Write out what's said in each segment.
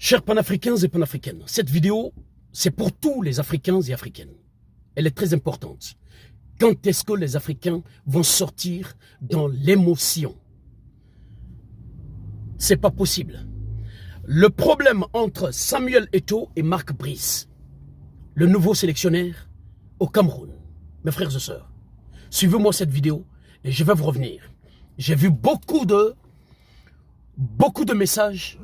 Chers panafricains et panafricaines, cette vidéo, c'est pour tous les Africains et Africaines. Elle est très importante. Quand est-ce que les Africains vont sortir dans l'émotion? C'est pas possible. Le problème entre Samuel Eto'o et Marc Brice, le nouveau sélectionneur au Cameroun, mes frères et sœurs, suivez-moi cette vidéo et je vais vous revenir. J'ai vu beaucoup de messages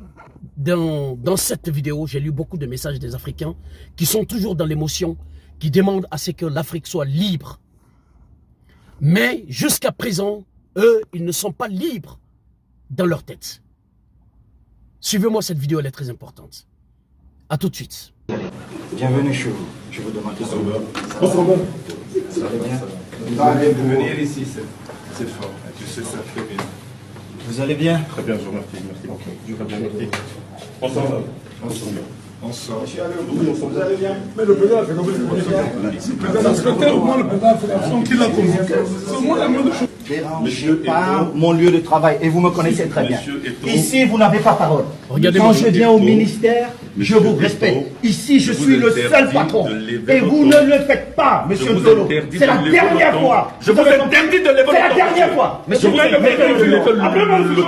dans cette vidéo. J'ai lu beaucoup de messages des Africains qui sont toujours dans l'émotion, qui demandent à ce que l'Afrique soit libre. Mais jusqu'à présent, eux, ils ne sont pas libres dans leur tête. Suivez-moi cette vidéo, elle est très importante. A tout de suite. Bienvenue chez vous. Je vous demande Ça va bien. Vous allez bien? Venir ici, c'est fort. Tu sais ça très bien. Vous allez bien? Très bien, je vous remercie. Merci beaucoup. Très bien, merci. On s'en va. On sort. Vous allez bien? Mais le président, c'est comme le président secrétaire, au moins le président de la fédération qui l'a convoqué. C'est au moins la même chose. Dérangez pas mon lieu de travail et vous me connaissez très bien. Monsieur Eto'o. Ici, vous n'avez pas parole. Regardez-moi. Quand je viens au ministère, je Monsieur vous Eto'o. respecte. Ici, je Je suis vous le seul interdis patron. de lever Et vous le ne ton. le faites pas, monsieur vous Zolo. interdis C'est de la lever dernière le ton. fois. Je vous interdis de lever le ton. C'est la dernière fois. Monsieur,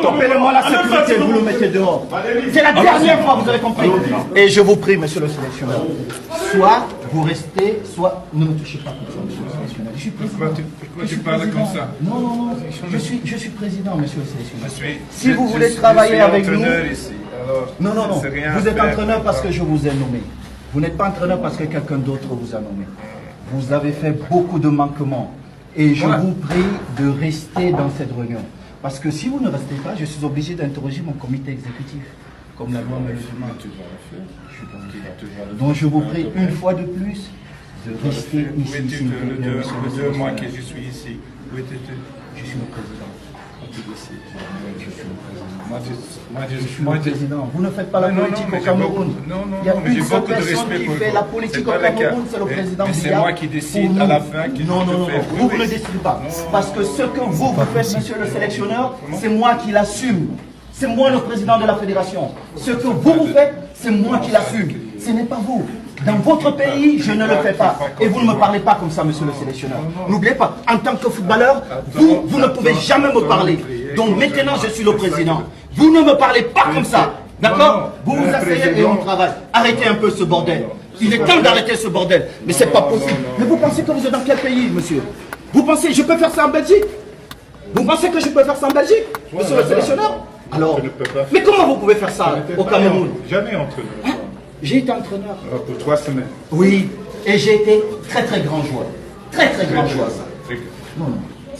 appelez-moi la sécurité, vous le mettez dehors. C'est la dernière fois, vous avez compris. Et je vous prie, monsieur le sélectionneur, soit vous restez, soit ne me touchez pas comme ça, monsieur le sélectionneur. Je suis président. Pourquoi tu parles comme ça? Non, je suis président, monsieur le sélectionneur. Si Je vous suis- voulez je travailler suis avec nous... entraîneur ici. Alors, Non. c'est rien Vous à êtes faire. entraîneur parce que je vous ai nommé. Vous n'êtes pas entraîneur parce que quelqu'un d'autre vous a nommé. Vous avez fait beaucoup de manquements. Et je vous prie de rester dans cette réunion. Parce que si vous ne restez pas, je suis obligé d'interroger mon comité exécutif. Comme la loi me le demande. Tu vas le faire. Donc je vous prie une fois de plus de rester Où ici. étais-tu s'il vous plaît, le monsieur le 2 mois que sélectionneur. je suis ici? Où étais-tu? Je suis le président. Tu décides. Je suis le président. Moi, Je suis le président. Vous ne faites pas la Non, politique mais au j'ai Cameroun. beaucoup- non, Il y a mais une j'ai seule beaucoup de personne respect qui pour fait vous. la politique C'est au pas le cas. Cameroun, c'est le président Mais c'est Biya. moi qui décide Pour à la nous. fin qui Non, je fais. vous Oui, ne oui. décidez pas. Parce que ce que vous faites, monsieur le sélectionneur, c'est moi qui l'assume. C'est moi le président de la fédération. Ce que vous faites, c'est moi qui l'assume. Ce n'est pas vous. Dans votre pays, je ne le fais pas. Et vous ne me parlez pas comme ça, monsieur le sélectionneur. N'oubliez pas, en tant que footballeur, vous ne pouvez jamais me parler. Donc maintenant, je suis le président. Vous ne me parlez pas comme ça. D'accord? Vous vous asseyez et on travaille. Arrêtez un peu ce bordel. Il est temps d'arrêter ce bordel. Mais c'est pas possible. Mais vous pensez que vous êtes dans quel pays, monsieur? Vous pensez, je peux faire ça en Belgique? Vous pensez que je peux faire ça en Belgique, monsieur le sélectionneur? Alors, Je ne peux pas. mais comment vous pouvez faire ça au Cameroun? Jamais entraîneur. Hein? J'ai été entraîneur. Pour 3 semaines. Oui, et j'ai été très très grand joueur. Très grand joueur. Très bien. Non.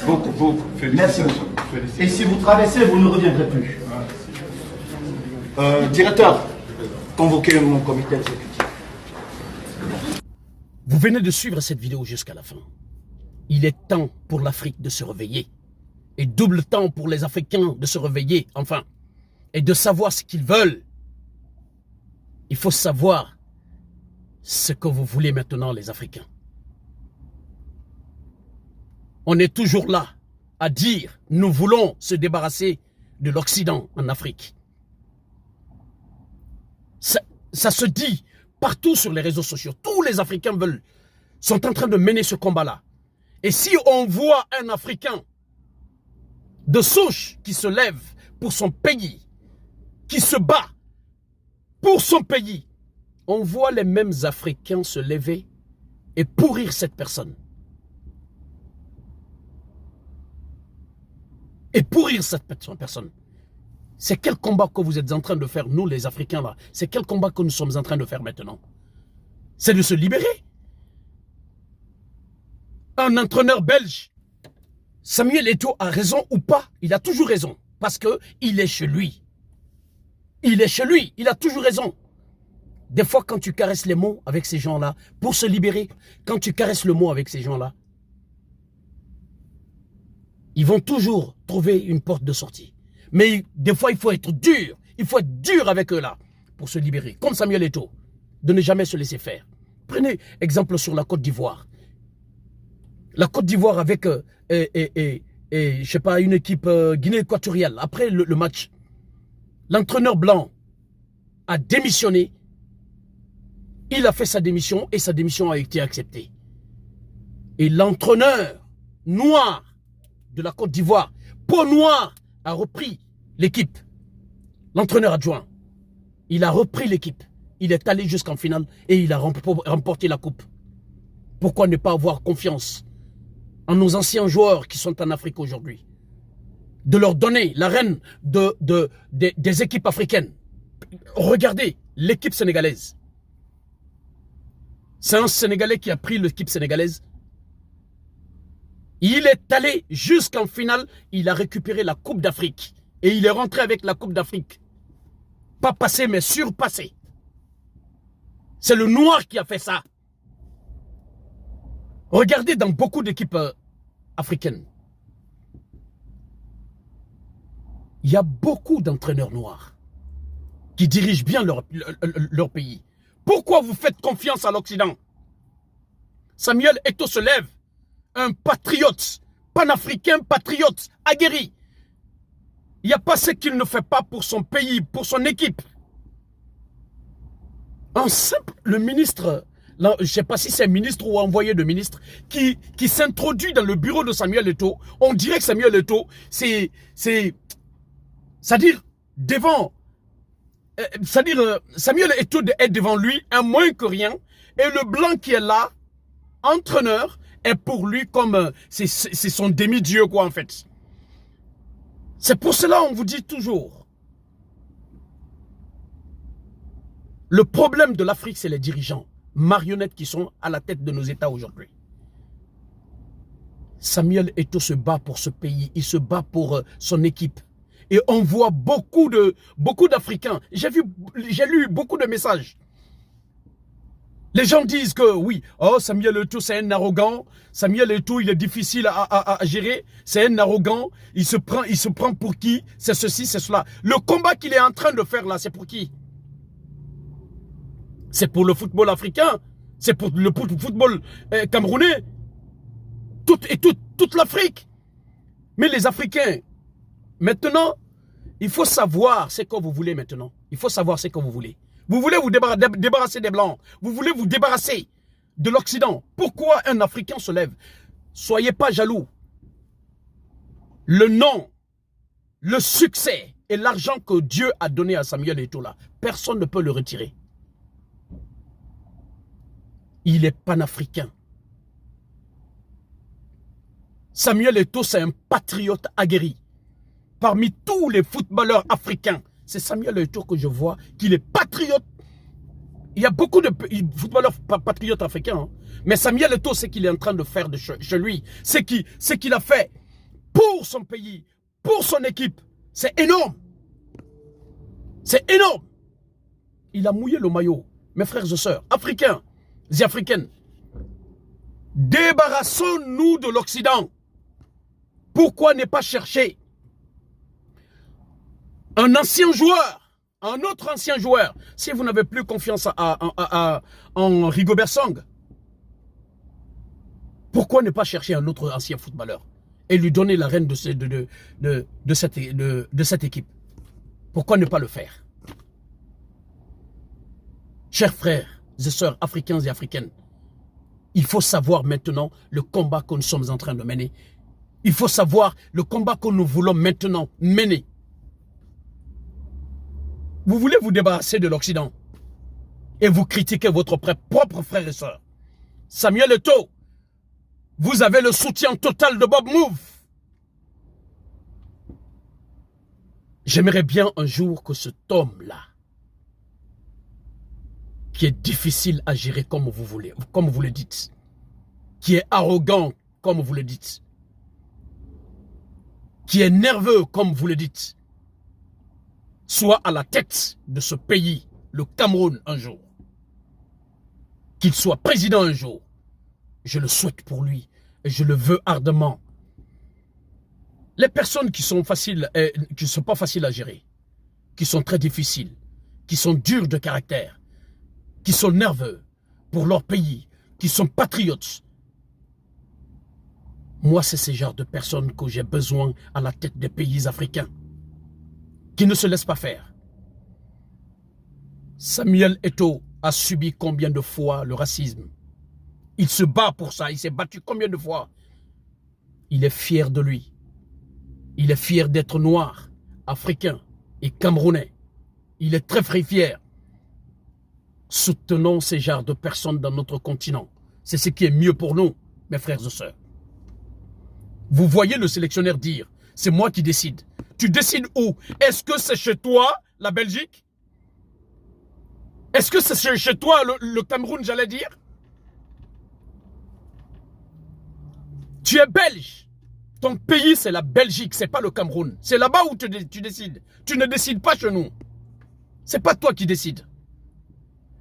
Beaucoup. Merci Félicitations. beaucoup. Et Félicitations. si vous traversez, vous ne reviendrez plus. Directeur, convoquez mon comité exécutif. Vous venez de suivre cette vidéo jusqu'à la fin. Il est temps pour l'Afrique de se réveiller. Et double temps pour les Africains de se réveiller, enfin. Et de savoir ce qu'ils veulent. Il faut savoir ce que vous voulez maintenant, les Africains. On est toujours là à dire, nous voulons se débarrasser de l'Occident en Afrique. Ça se dit partout sur les réseaux sociaux. Tous les Africains sont en train de mener ce combat-là. Et si on voit un Africain de souche qui se lève pour son pays, qui se bat pour son pays, on voit les mêmes Africains se lever et pourrir cette personne. Et pourrir cette personne. C'est quel combat que vous êtes en train de faire, nous les Africains là? C'est quel combat que nous sommes en train de faire maintenant? C'est de se libérer. Un entraîneur belge, Samuel Eto'o a raison ou pas? Il a toujours raison. Parce qu'il est chez lui. Il est chez lui. Il a toujours raison. Des fois, quand tu caresses les mots avec ces gens-là, pour se libérer, quand tu caresses le mot avec ces gens-là, ils vont toujours trouver une porte de sortie. Mais des fois, il faut être dur. Il faut être dur avec eux là, pour se libérer. Comme Samuel Eto'o, de ne jamais se laisser faire. Prenez exemple sur la Côte d'Ivoire. La Côte d'Ivoire avec, je sais pas, une équipe Guinée équatoriale. Après le match, l'entraîneur blanc a démissionné. Il a fait sa démission et sa démission a été acceptée. Et l'entraîneur noir de la Côte d'Ivoire, Peau Noire, a repris l'équipe. L'entraîneur adjoint, il a repris l'équipe. Il est allé jusqu'en finale et il a remporté la coupe. Pourquoi ne pas avoir confiance en nos anciens joueurs qui sont en Afrique aujourd'hui? De leur donner la reine des équipes africaines. Regardez l'équipe sénégalaise. C'est un Sénégalais qui a pris l'équipe sénégalaise. Il est allé jusqu'en finale. Il a récupéré la Coupe d'Afrique. Et il est rentré avec la Coupe d'Afrique. Pas passé, mais surpassé. C'est le noir qui a fait ça. Regardez dans beaucoup d'équipes africaines. Il y a beaucoup d'entraîneurs noirs qui dirigent bien leur pays. Pourquoi vous faites confiance à l'Occident? Samuel Eto'o se lève, un patriote, panafricain patriote, aguerri. Il n'y a pas ce qu'il ne fait pas pour son pays, pour son équipe. Un simple, le ministre, là, je ne sais pas si c'est ministre ou envoyé de ministre, qui s'introduit dans le bureau de Samuel Eto'o. On dirait que Samuel Eto'o, c'est-à-dire devant, Samuel Eto'o est devant lui, un moins que rien, et le blanc qui est là, entraîneur, est pour lui comme, c'est son demi-dieu quoi en fait. C'est pour cela on vous dit toujours, le problème de l'Afrique c'est les dirigeants, marionnettes qui sont à la tête de nos États aujourd'hui. Samuel Eto'o se bat pour ce pays, il se bat pour son équipe. Et on voit beaucoup d'Africains. J'ai lu beaucoup de messages. Les gens disent que oui, oh Samuel Eto'o c'est un arrogant. Samuel Eto'o il est difficile à gérer. C'est un arrogant. Il se prend pour qui? C'est ceci, c'est cela. Le combat qu'il est en train de faire là, c'est pour qui? C'est pour le football africain. C'est pour le football camerounais. Toute l'Afrique. Mais les Africains, maintenant, il faut savoir ce que vous voulez maintenant. Il faut savoir ce que vous voulez. Vous voulez vous débarrasser des Blancs. Vous voulez vous débarrasser de l'Occident. Pourquoi un Africain se lève? Soyez pas jaloux. Le nom, le succès et l'argent que Dieu a donné à Samuel Eto'o là, personne ne peut le retirer. Il est panafricain. Samuel Eto'o, c'est un patriote aguerri. Parmi tous les footballeurs africains, c'est Samuel Eto'o que je vois qu'il est patriote. Il y a beaucoup de footballeurs patriotes africains. Hein. Mais Samuel Eto'o, c'est qu'il est en train de faire de chez lui. C'est qu'il a fait pour son pays, pour son équipe. C'est énorme. C'est énorme. Il a mouillé le maillot. Mes frères et sœurs, africains et africaines, débarrassons-nous de l'Occident. Pourquoi ne pas chercher un ancien joueur, un autre ancien joueur, si vous n'avez plus confiance en Rigobert Song, pourquoi ne pas chercher un autre ancien footballeur et lui donner la reine de cette équipe? Pourquoi ne pas le faire? Chers frères et sœurs africains et africaines, il faut savoir maintenant le combat que nous sommes en train de mener. Il faut savoir le combat que nous voulons maintenant mener. Vous voulez vous débarrasser de l'Occident et vous critiquez votre propre frère et soeur. Samuel Eto'o, vous avez le soutien total de Bob Move. J'aimerais bien un jour que cet homme-là, qui est difficile à gérer comme vous voulez, comme vous le dites, qui est arrogant comme vous le dites, qui est nerveux comme vous le dites, soit à la tête de ce pays, le Cameroun, un jour. Qu'il soit président un jour. Je le souhaite pour lui et je le veux ardemment. Les personnes qui sont qui ne sont pas faciles à gérer, qui sont très difficiles, qui sont dures de caractère, qui sont nerveux pour leur pays, qui sont patriotes. Moi, c'est ce genre de personnes que j'ai besoin à la tête des pays africains, qui ne se laissent pas faire. Samuel Eto'o a subi combien de fois le racisme? Il se bat pour ça. Il s'est battu combien de fois? Il est fier de lui. Il est fier d'être noir, africain et camerounais. Il est très fier. Soutenons ces genres de personnes dans notre continent. C'est ce qui est mieux pour nous, mes frères et sœurs. Vous voyez le sélectionneur dire, c'est moi qui décide. Tu décides où? Est-ce que c'est chez toi, la Belgique? Est-ce que c'est chez toi, le Cameroun, j'allais dire? Tu es belge. Ton pays, c'est la Belgique, c'est pas le Cameroun. C'est là-bas où tu décides. Tu ne décides pas chez nous. C'est pas toi qui décides.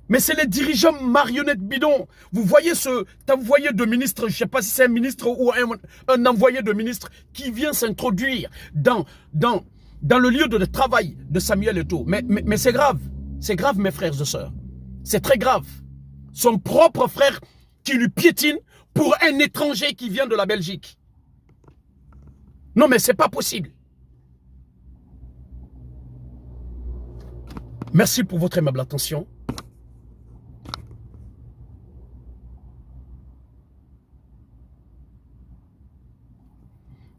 Mais c'est les dirigeants marionnettes bidons. Vous voyez ce envoyé de ministre, je ne sais pas si c'est un ministre ou un envoyé de ministre qui vient s'introduire dans le lieu de travail de Samuel Eto'o. Mais c'est grave. C'est grave, mes frères et sœurs. C'est très grave. Son propre frère qui lui piétine pour un étranger qui vient de la Belgique. Non, mais c'est pas possible. Merci pour votre aimable attention.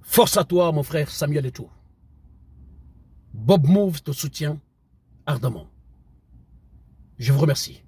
Force à toi, mon frère Samuel Eto'o. Bob Move te soutient ardemment. Je vous remercie.